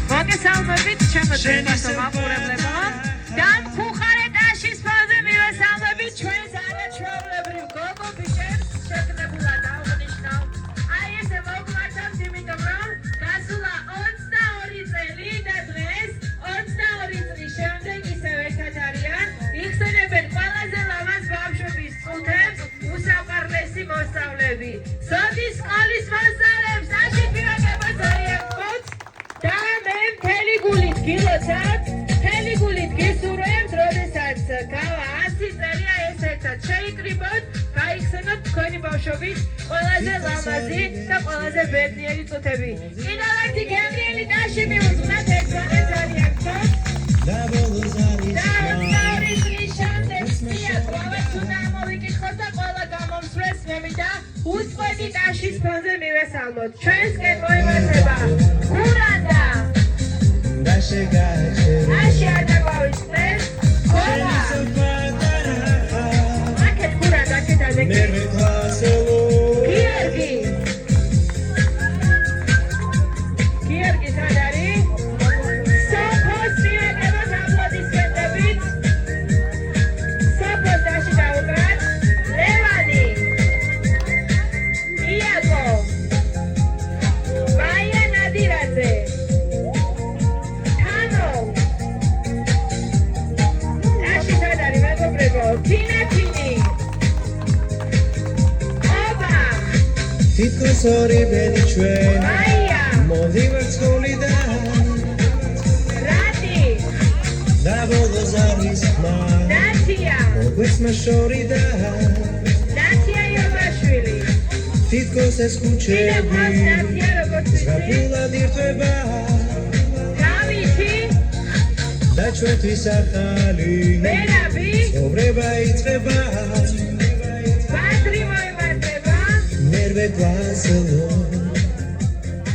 მოგესალმებით ჩემო ძვირფასო მაყურებლებო და მხუხარეთაშის ფონზე მივესალმებით ჩვენს არაჩვეულებრივ გოგო ბიჭებს შეგნებულად აღნიშნავ აი ესე მოგმართავს იმიტომ რომ გასულა 22 წელი და დღეს 22 წლის შემდეგ ისევ ერთად არიან იხსენებენ ყველაზე ლამაზ ბავშვების წუთებს უსაყვარლესი მოსწავლეები სოდის სკოლის მოსწავლეებს დაშით მივაგებოთ ძალიან გქონთ და მე მთელი გულით გილოცავთ მთელი გულით გისურვებთ როდესაც გავა 100 წელია ეს ერთად შეიკრიბოთ გაიხსენოთ თქვენი ბავშვობის ყველაზე ლამაზი და ყველაზე ბედნიერი წუთები კიდევ ერთი გემრიელი დაში მიუძღვნათ ერთმანეთს ძალიან გქონთ და 22 წლის შემდეგ სიახლოვეს უნდა მოვიკითხოთ და ყველა გამომსვლეს მე მინდა უწყვეტი ტაშის ფონზე მივესალმოთ ჩვენსკენ მოემართება გურანდა აში არ დაგვავიწყდეს ქოლა აქეთ გურანდა აქეთ ადეკი გიორგი სად არის? სოფოს მივეკებოთ აპლოდისმენტებით სოფოს დაში დაუბრათ ლევანი იაკო მაია ნადირაძე თანო დაში სად არის მეგობრებო თინათინი ობა თითქოს ორი ბედი ჩვენ მაია მოდივართ სკოლიდან რატი და ბოლოს არის ხმა დათია მოგვეცმა შორიდან დათია იობაშვილი თითქოს ეს ქუჩები დათია როგორც ვიცი ზღაპულად ირთვება გავითი და ჩვენთვის ახალი ვერაბი ცხოვრება იწყება ბადრი მოიმართება მერვე გვასელო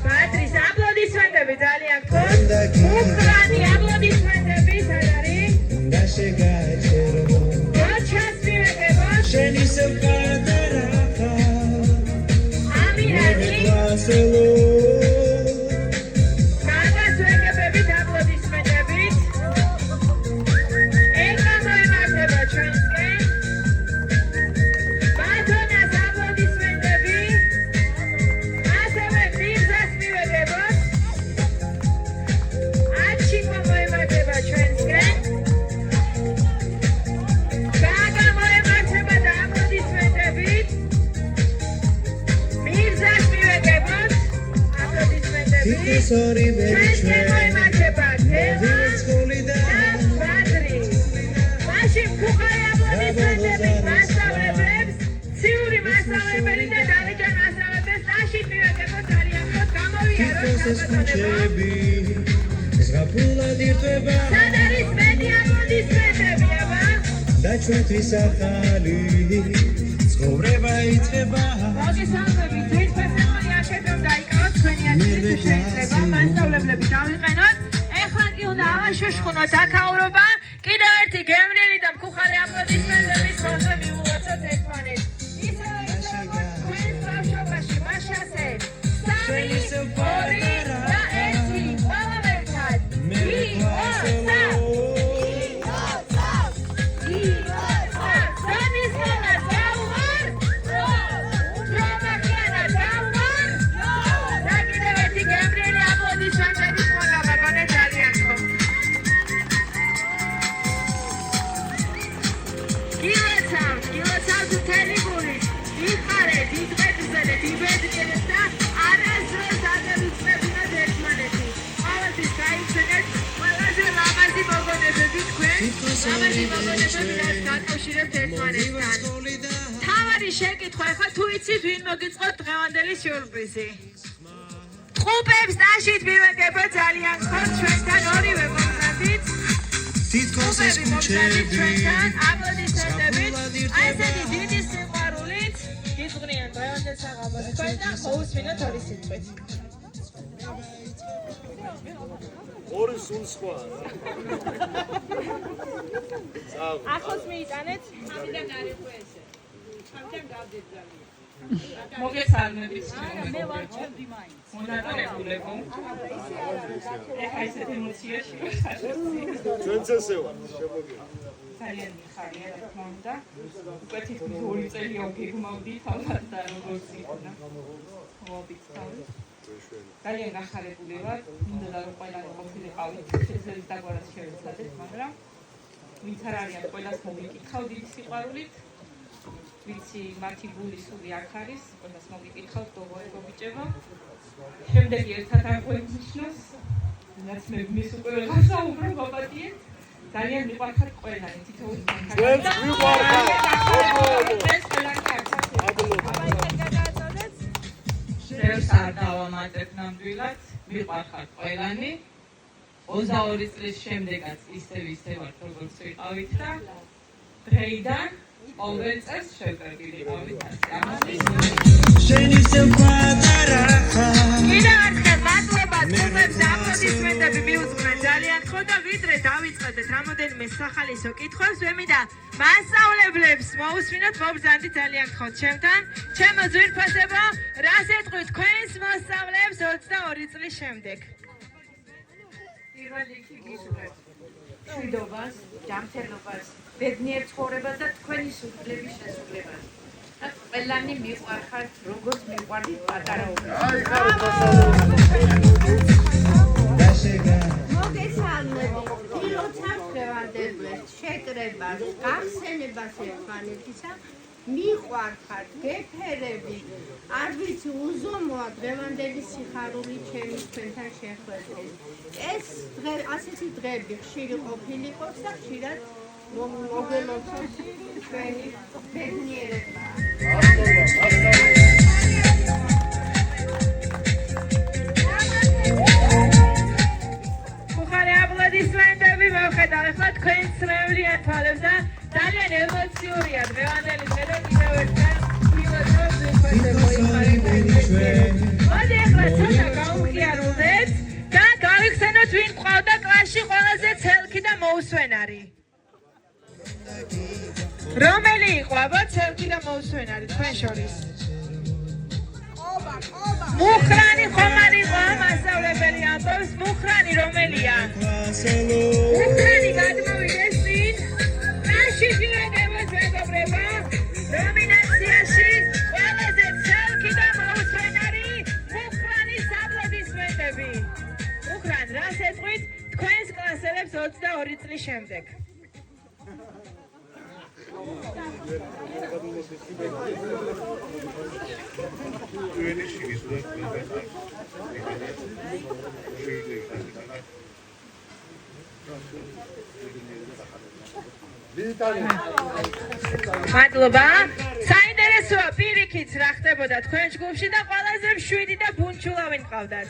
ბადრის აპლოდისმენტები ძალიან გქონთ უკრანი აპლოდისმენტები სად არის და შეგაჩერო როჩას მივეკებოთ შენ ისევ პატარა ამირანი გვასელო მაგას ვეკებებით აპლოდისმენტებით ეკა მოიმართება ჩვენსკენ ბატონას აპლოდისმენტები ასევე მირზას მივეკებოთ აჩიკო მოიმართება ჩვენსკენ გაგა მოემართება და აპლოდისმენტებით მირზას მივეკებოთ აპლოდისმენტები თითქოს ორი ბედი ჩვენსკენ ჩვენ მოიმართება თემა მოდივართ სკოლიდან ბადრი მაშინ მხუხარი აპლოდისმენტებით მასწავლებელს ციური მასწავლებელი და დავიჯან მასწავლებელს დაშით მივეკებოთ ძალიან გქონთ გამოვიაროთ თითქოს ეს ქუჩები ზღაპულად ირთვება სად არის მეტი აპლოდისმენტები აბა და ჩვენთვის ახალი ცხოვრება იწყება მოგესალმებით ძვირფასო იაშეთ რომ დაიკავოთ თქვენი აზრით შეიძლება მასწავლებლები დავიყენოთ ეხლა კი უნდა ავაშოშხუნოთ აქაურობა კიდევ ერთი გემრიელი და მხუხარი აპლოდისმენტების ფონზე მივუღოთ ერთმანეთს ისევე როგორც თქვენს ბავშვობაში მაშასე 3 2 და 1 ყველა ერთად თავარი შეკითხვა ახლა თუ იცით ვინ მოგიწყოთ დღევანდელი სიურპრიზი ტყუპებს დაშით მივეკებოთ ძალიან გქონთ ჩვენთან ორივე მომზადით თითქოს ეს ქუჩები აპლოდისმენტებით აი ესეთი დიდი სიყვარულით გიძღვნიან დღევანდელ საღამოს თქვენ და მოусმინოთ ორი სიტყვით ორი სულ სხვა ახლოს მიიტანეთ ამიდან არის ხო ესე ამიდან გავდეთ ძალიან მოგესალმებით მე ვარ ჩემი მაინც მონაწილეებო ეხა ისეთ ემოციაში ვარ ჩვენც ესე ვარ შემოგიდგენთ ძალიან მიხარია რა თქმა უნდა უკვე თითქმის 2 წელი გეგმავდით ალბათ და როგორც იქნა მოგიწევთ ძალიან გახარებული ვარ მინდა რომ ყველანი ყოფილიყავით შეძლებს დაგვარად შევეცადეთ მაგრამ ვინც არ არიან ყველას მოგიკითხავ დიდი სიყვარულით ვიცი მათი გული სული აქ არის ყველას მოგიკითხავ დოგოებო ბიჭებო შემდეგი ერთად არ გვენიშნოს რაც მე მის უკვე ვეღარსაუბრო გაპატიეთ ძალიან მიყვარხარ ყველანი თითოეული ჩვენც მიყვარხარ ეს არ დავამატებ ნამდვილად მიყვარხარ ყველანი 22 წლის შემდეგაც ისე ვართ როგორც ვიყავით და დღეიდან ყოველ წელს შევკრებილიყავით შენი სიყვარული კიდევ ერთხელ მადლობა გუნდებს და აპლოდისმენტები მიუძღვნეთ ძალიან ხო და ვიდრე დავიწყებდეთ რამოდენიმე სახალისო კითხვებს ვემინდა მასწავლებლებს მოусვინოთ მობრძანდით ძალიან გხოთ ჩემთან ჩემო ძვირფასებო რას ეტყვით თქვენს მოსწავლეებს 22 წლის შემდეგ პირველ რიგში გისურვებთ მშვიდობას, ჯანმრთელობას, ბედნიერ ცხოვრებას და თქვენი სულების შესრულებას. და ყველანი მიყვარხართ, როგორც მიყვართ პატარაობებს. მოგესალმებით, დილოცავს დღევანდელებს, შეკრებას, გახსენებას ერთმანეთისა, მიყვარხართ, გეფერები, არ ვიცი უზომოა დღევანდელი სიხარული ჩემი თქვენთან შეხვედრის. ეს ასეთი დღეები ხშირი ყოფილიყოს და ხშირად მოგელოცოთ ჩვენი ბედნიერება. ხუხარი აპლოდისმენტები მოვხედავ ახლა თქვენ ცნევლიან თვალებს და ძალიან ემოციურია დღევანდელი დღე და კიდევ ერთხელ მივაწევთ მოდი ახლა ცოტა გავუხიარულდეთ და გავიხსენოთ ვინ ყავდა კლასში ყველაზე ცელქი და მოუსვენარი რომელი იყო აბა ცელქი და მოუსვენარი თქვენ შორის მუხრანი ხომ არ იყო მასწავლებელი ამბობს მუხრანი რომელია მუხრანი გადმოვიდეს წინ რაში შეგებოთ მეგობრებო ნომინაციაში ყველაზე ცელქი და მოუსვენარი მუხრანის აპლოდისმენტები მუხრან რას ეტყვით თქვენს კლასელებს 22 წლის შემდეგ მადლობა საინტერესოა პირიქით რა ხდებოდა თქვენ ჯგუფში და ყველაზე მშვიდი და ბუნჩულავი მყავდათ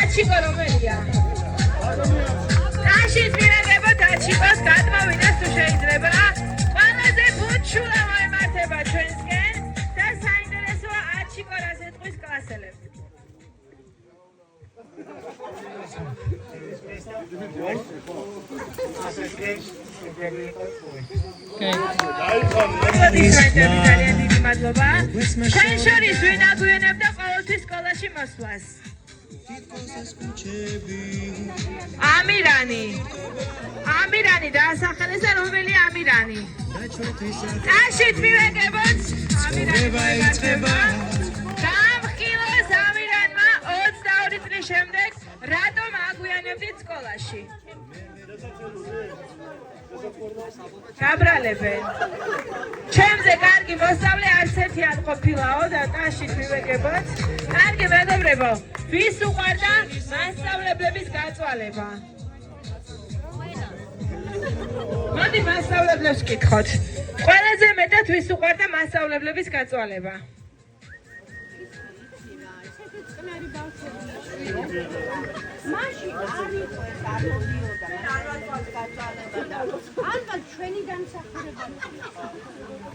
აჩიკო რომელია რაშიც მივაგებოთ აჩიკოს გადმოვიდეს თუ შეიძლება ყველაზე ბუნჩულავა ემართება ჩვენსკენ და საინტერესოა აჩიკო რას ეტყვის კლასელებს ძალიან დიდი მადლობა შენ შორის ვინ აგვიანებდა ყოველთვის სკოლაში მოსვლას ამირანი დაასახელეს და რომელი ამირანი წაშით მივეგებოთ ამირანი მოეღარდება გამხილოს ამირანმა 22 წლის შემდეგ რატომ აგვიანებდით სკოლაში გაბრალებენ ჩემზე კარგი მოსწავლე არც ერთი არ ყოფილაო და წაშით მივეგებოთ კარგი მეგობრებო ვის უყვარდა მასწავლებლების გაწვალება მოდი მასწავლებლებს ვკითხოთ ყველაზე მეტად ვის უყვარდა მასწავლებლების გაწვალება მაშინ არ იყო ეს არ მოდიოდა ალბათ ჩვენი განსახურება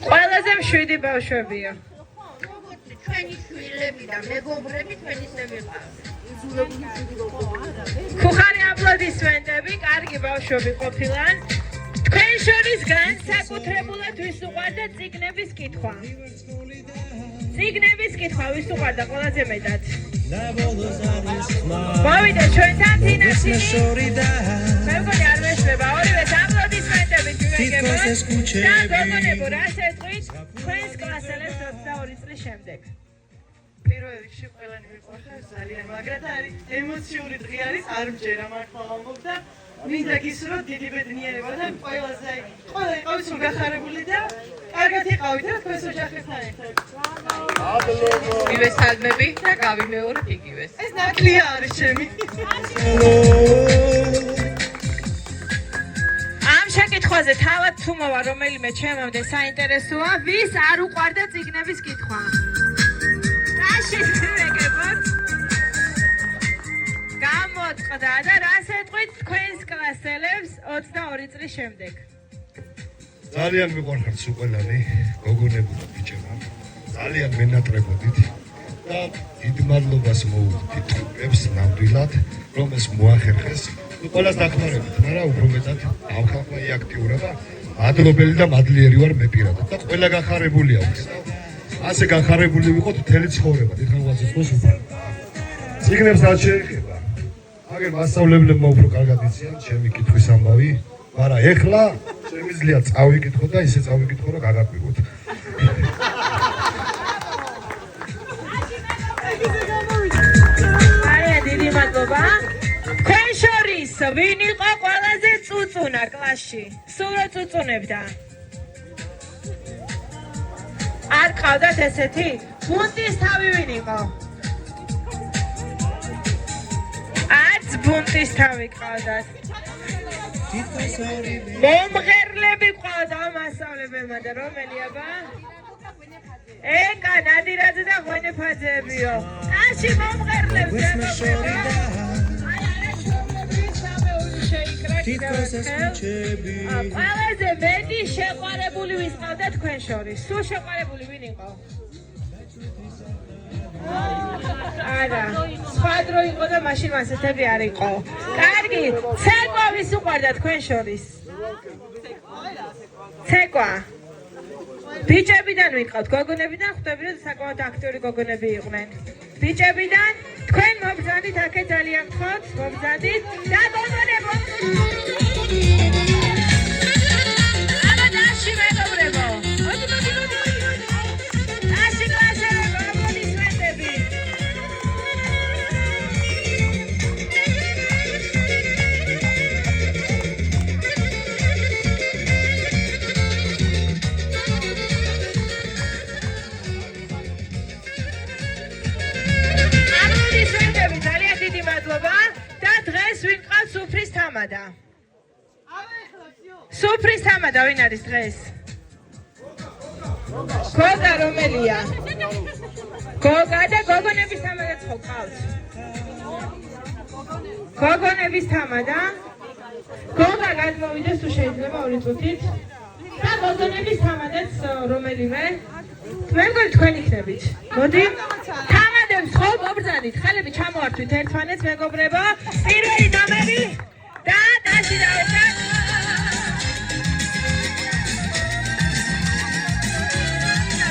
ყველაზე მშვიდი ბავშვებია ჩვენი შვილები და მეგობრები ჩვენისები ყავს ხუხარი აპლოდისმენტები კარგი ბავშვები ყოფილან თქვენ შორის განსაკუთრებულად ვის უყვარდა წიგნების კითხვა? წიგნების კითხვა ვის უყვარდა ყველაზე მეტად? მოვიდა ჩვენთან თინაში. მე მგონი არ მეშლება ორივეს აპლოდისმენტებით ვიგებოთ და გოგონებო რას ეტყვით თქვენს კლასელებს 22 წლის შემდეგ? პირველ რიგში ყველანი მიყვარხარ ძალიან, მაგრამ არის ემოციური დღე არის, არ მჯერა მართლა ვამბობ და მინდა გისურვოთ დიდი ბედნიერება და ყველაზე ყველა იყავით რომ გახარებული და კარგად იყავით და თქვენს ოჯახებთან ერთად. მივესალმები და გავიმეორებ იგივეს. ეს ნაკლია არის ჩემი. ამ შეკითხვაზე თავად თუ მოვა რომელიმე ჩემამდე საინტერესოა, ვის არ უყვარდა წიგნების კითხვა? რაში ვიგებოთ? გამოწყდა და რას ეტყვით თქვენს კლასელებს 22 წლის შემდეგ? ძალიან მიყვარხართ სულ ყველანი, გოგონებო და ბიჭებო. ძალიან მენატრებოდით და დიდ მადლობას მოვუხდით ტყუებს ნამდვილად, რომ ეს მოახერხეს. ყველას დახმარებით, მაგრამ უფრო მეტად ამ ხალხმა იაქტიურება, მადლობელი და მადლიერი ვარ მე პირადად და ყველა გახარებულია ვქს. ასე გახარებული ვიყოთ მთელი ცხოვრება, დიდხანვაზე წყოს უფალ. წიგნებს რაც შეეხება, აგერ მასწავლებლებმა უფრო კარგად იციან ჩემი კითხვის ამბავი, მაგრამ ეხლა შემიძლია წავიკითხო და ისე წავიკითხო, რომ გაგაკვირვოთ. აი, დიდი მადლობა. თქვენ შორის ვინ იყო ყველაზე წუწუნა კლასში? სულ რა წუწუნებდა? არ ყავდათ ესეთი? ბუნტის თავი ვინ იყო? არც ბუნტის თავი ყავდათ. მომღერლები ყავდა მასწავლებელმა და რომელი აბა? ეკა ნადირაძე და ღვენეფაძეებიო. კაში მომღერლებს ემოქმედა. ყველაზე მეტი შეყვარებული ვის ყავდა თქვენ შორის? სულ შეყვარებული ვინ იყო? არა, სხვა დრო იყო და მაშინ მასეთები არ იყო. კარგი, ცეკვა ვის უყვარდა თქვენ შორის? ცეკვა. ბიჭებიდან ვიყავთ, გოგონებიდან ხვდები რომ საკმაოდ აქტიური გოგონები იყვნენ. ბიჭებიდან თქვენ მობრძანდით აქეთ ძალიან გთხოვთ, მობრძანდით და გოგონებო. აბა დაში მეგობრებო. დაში კლასელებო, აპლოდისმენტები. ძალიან დიდი მადლობა და დღეს ვინ ყავს სუფრის თამადა? სუფრის თამადა ვინ არის დღეს? გოგა რომელია? გოგა და გოგონების თამადაც ხო ყავს? გოგონების თამადა? გოგა გადმოვიდეს თუ შეიძლება 2 წუთით და გოგონების თამადაც რომელიმე? მე მგონი თქვენ იქნებით. მოდი. თამადებს ხო მობრძანდით, ხელები ჩამოართვით ერთმანეთს მეგობრებო. პირველი ნომერი და დაში დავეცათ.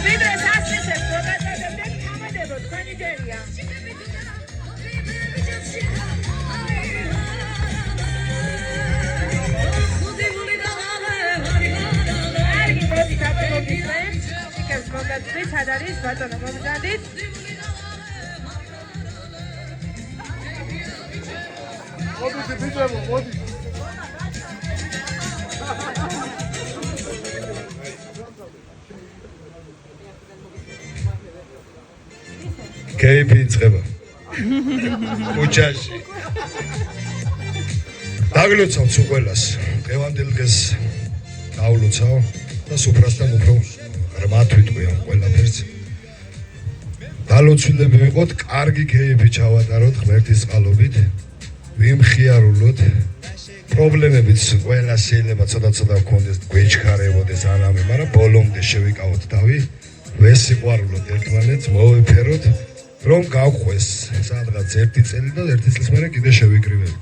ვიდრე სასწრებს მოგაწოდებდეთ, თამადებო თქვენი ჯერია. კარგი, მოდით აპლოდისმენტ. შეკებს მოგაწვით, სად არის ბატონო მობრძანდით. მოდით ბიჭებო, მოდით. კეიფი იწყება. უჩაში. დაგლოცავ სულ ყველას. დღევანდელ დღეს დავლოცავ და სუფრასთან უფრო ღრმად ვიტყვი ამ ყველაფერს. დალოცვილები ვიყოთ, კარგი კეიფი ჩავატაროთ ღმერთის წყალობით. ვიმხიარულოთ პრობლემებიც ყველა შეიძლება ცოტა გქონდეს, გვეჩქარებოდეს ანამე, მაგრამ ბოლომდე შევიკავოთ თავი, ვესიყვარულოთ ერთმანეთს, მოვეფეროთ, რომ გავყვეს სადღაც 1 წელი და 1 წლის მერე კიდე შევიკრივებთ.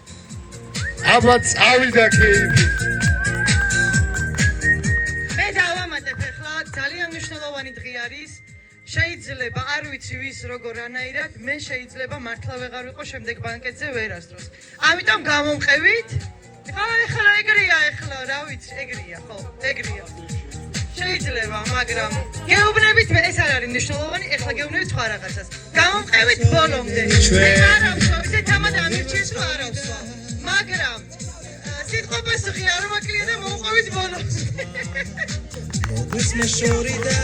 აბა წავიდა კეიფი. მნიშვნელოვანი დღე არის. შეიძლება არ ვიცი ვის როგორ ანაირად, მე შეიძლება მართლა ვეღარ ვიყო შემდეგ ბანკეტზე ვერასდროს. ამიტომ გამომყევით. ეხლა ეგრეა, რა ვიცი, ეგრეა, ხო, ეგრეა. შეიძლება, მაგრამ გეუბნებით ეს არ არის მნიშვნელოვანი, ეხლა გეუბნებით სხვა რაღაცას. გამომყევით ბოლომდე. მე არ ავსვავთ, თამად ამირჩიეს რომ არ ავსვა. მაგრამ სიტყვა პასუხი არ მაკლია და მოვყვებით ბოლოს. მოგესმე შორიდა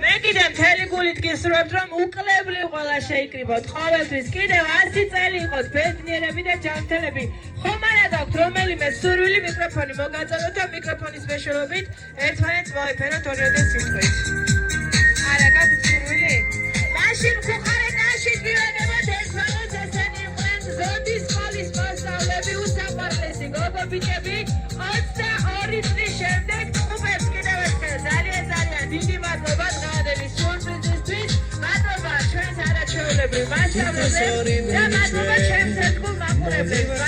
მე კიდე მთელი გულით გისურვებთ რომ უკლებლივ ყველა შეიკრიბოთ ყოველთვის კიდევ 100 წელი იყოთ ბედნიერები და ჯანმრთელები ხომ არა გაქვთ რომელიმე სურვილი მიკროფონი მოგაწოდოთ და მიკროფონის მეშვეობით ერთმანეთს მოეფეროთ ორიოდე სიმღერით არა გაქვთ სურვილი მაშინ ხუხარეთაში გივენებოთ ერთმანეთს ესენი იყვნენ ზოდის სკოლის მასწავლებლები უსაყვარლესი გოგო ბიჭები 22 წლის შემდეგ უპებს კიდევ ერთხელ ძალიან დიდი მადლობა დღევანდელი სიურპრიზისთვის მადლობა ჩვენს არაჩვეულებრივ მასწავლებლებს და მადლობა ჩემს ერთგულ მაყურებლებს